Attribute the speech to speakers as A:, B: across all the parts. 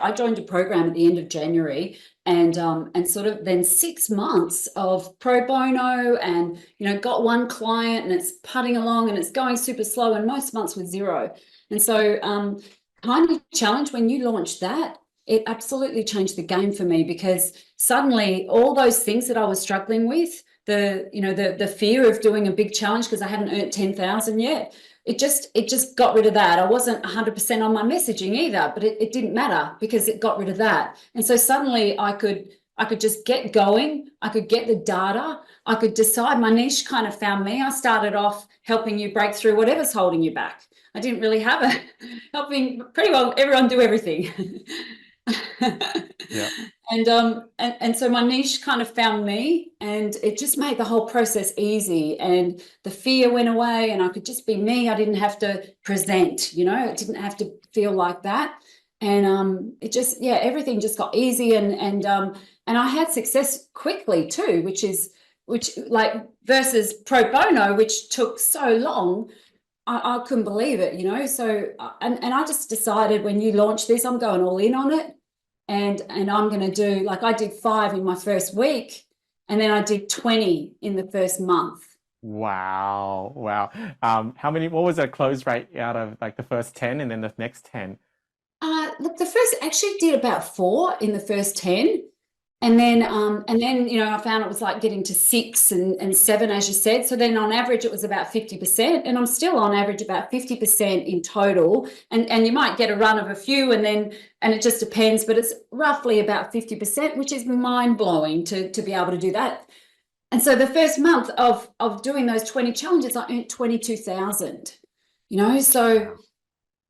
A: I joined a program at the end of January, and sort of then 6 months of pro bono, and got one client, and it's putting along and it's going super slow, and most months with zero. And so Tiny Challenge, when you launched that, it absolutely changed the game for me, because suddenly all those things that I was struggling with, the fear of doing a big challenge because I hadn't earned 10,000 yet, it just got rid of that. I wasn't 100% on my messaging either, but it didn't matter because it got rid of that. And so suddenly I could just get going. I could get the data. I could decide. My niche kind of found me. I started off helping you break through whatever's holding you back. I didn't really have a helping pretty well everyone do everything.
B: Yeah.
A: And so my niche kind of found me, and it just made the whole process easy, and the fear went away, and I could just be me. I didn't have to present, it didn't have to feel like that. And it just, yeah, everything just got easy, and I had success quickly too, which like versus pro bono, which took so long. I couldn't believe it, so and I just decided, when you launch this, I'm going all in on it. And I'm going to do, like, I did 5 in my first week, and then I did 20 in the first month.
B: Wow. Wow. What was the close rate out of like the first 10 and then the next 10?
A: Look, the first actually did about 4 in the first 10. And then I found it was like getting to 6 and 7, as you said. So then on average, it was about 50%. And I'm still on average about 50% in total. And you might get a run of a few, and it just depends, but it's roughly about 50%, which is mind-blowing to be able to do that. And so the first month of doing those 20 challenges, I earned 22,000, so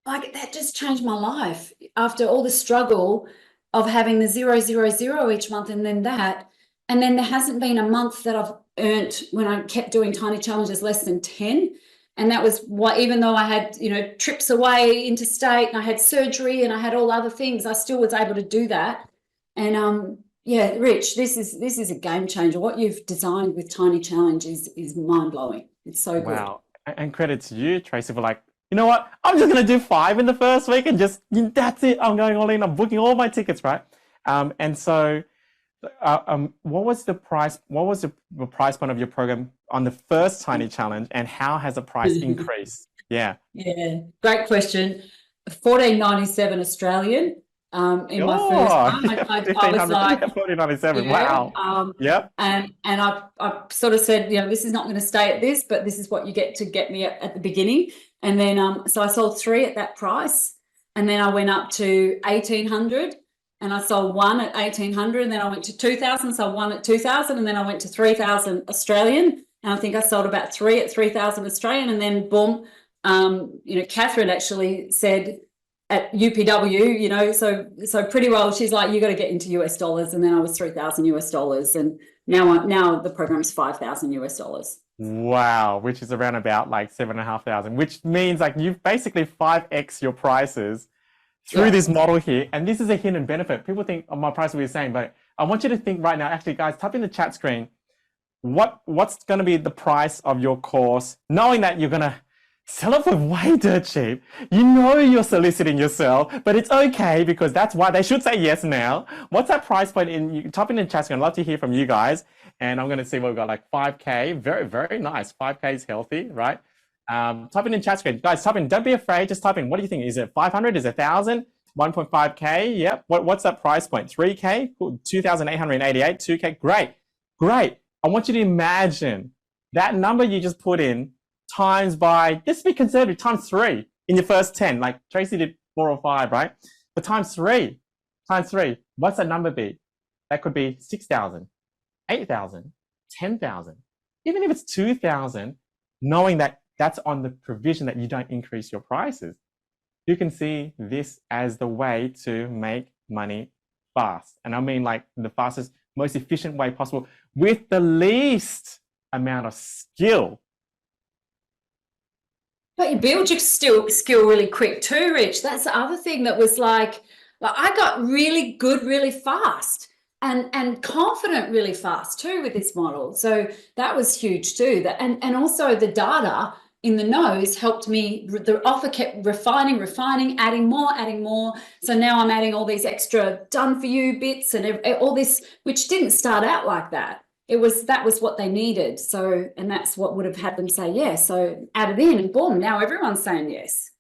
A: like that just changed my life after all the struggle of having the 0, 0, 0 each month, and then that. And then there hasn't been a month that I've earned, when I kept doing tiny challenges, less than 10. And that was why, even though I had, trips away interstate, and I had surgery, and I had all other things, I still was able to do that. And yeah, Rich, this is a game changer. What you've designed with Tiny Challenge is mind-blowing. It's so good.
B: Wow. And credit to you, Tracey, for like, you know what? I'm just going to do 5 in the first week and just, that's it. I'm going all in. I'm booking all my tickets, right? And so what was the price? What was the price point of your program on the first Tiny Challenge, and how has the price increased? Yeah.
A: Yeah, great question. 14.97 Australian. In my first one,
B: yeah,
A: I was like,
B: 14.97. Wow. Yep.
A: And I sort of said, this is not going to stay at this, but this is what you get to get me at the beginning. And then so I sold 3 at that price, and then I went up to 1,800, and I sold 1 at 1,800, and then I went to 2,000, sold 1 at 2,000, and then I went to 3,000 Australian, and I think I sold about 3 at 3,000 Australian, and then boom, Catherine actually said at UPW, so pretty well, she's like, you got to get into US dollars, and then I was 3,000 US dollars, and now the program's 5,000 US dollars.
B: Wow, which is around about like 7,500, which means like you've basically 5x your prices through this model here. And this is a hidden benefit. People think, oh, my price will be the same, but I want you to think right now, actually guys, type in the chat screen, what's going to be the price of your course, knowing that you're going to sell it for way dirt cheap. You're soliciting yourself, but it's okay, because that's why they should say yes now. What's that price point? You type in the chat screen. I'd love to hear from you guys. And I'm going to see what we've got, like 5K. Very, very nice. 5K is healthy, right? Type in the chat screen. Guys, type in. Don't be afraid. Just type in. What do you think? Is it 500? Is it 1,000? 1.5K? Yep. What's that price point? 3K? 2,888? 2K? Great. Great. I want you to imagine that number you just put in times by, just be conservative, times 3 in your first 10. Like Tracey did 4 or 5, right? But times 3. What's that number be? That could be 6,000. 8,000, 10,000, even if it's 2,000, knowing that that's on the provision that you don't increase your prices. You can see this as the way to make money fast. And I mean like the fastest, most efficient way possible with the least amount of skill.
A: But you build your skill really quick too, Rich. That's the other thing that was like I got really good really fast. And confident really fast too with this model. So that was huge too. And also the data, in the no's helped me. The offer kept refining, adding more. So now I'm adding all these extra done for you bits and all this, which didn't start out like that. That was what they needed. So, and that's what would have had them say yes. So add it in and boom, now everyone's saying yes.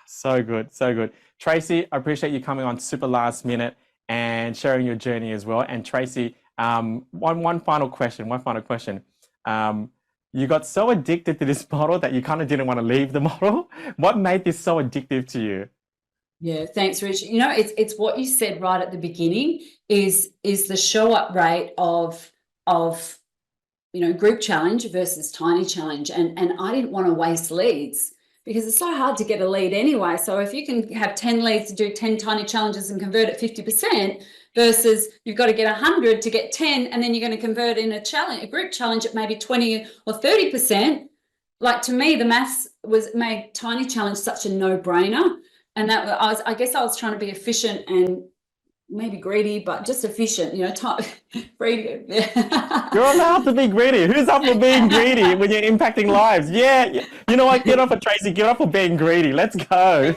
B: So good, so good. Tracey, I appreciate you coming on super last minute and sharing your journey as well. And Tracey, one final question. You got so addicted to this model that you kind of didn't want to leave the model. What made this so addictive to you?
A: Yeah, thanks, Rich. You know, it's what you said right at the beginning is the show up rate of group challenge versus tiny challenge. And I didn't want to waste leads because it's so hard to get a lead anyway. So if you can have 10 leads to do 10 tiny challenges and convert at 50% versus you've got to get 100 to get 10, and then you're going to convert in a group challenge at maybe 20 or 30%. Like, to me, the maths made tiny challenge such a no-brainer. And I guess I was trying to be efficient and maybe greedy, but just efficient, greedy.
B: You're allowed to be greedy. Who's up for being greedy when you're impacting lives? Yeah. You know what? Get up for Tracey. Get up for being greedy. Let's go.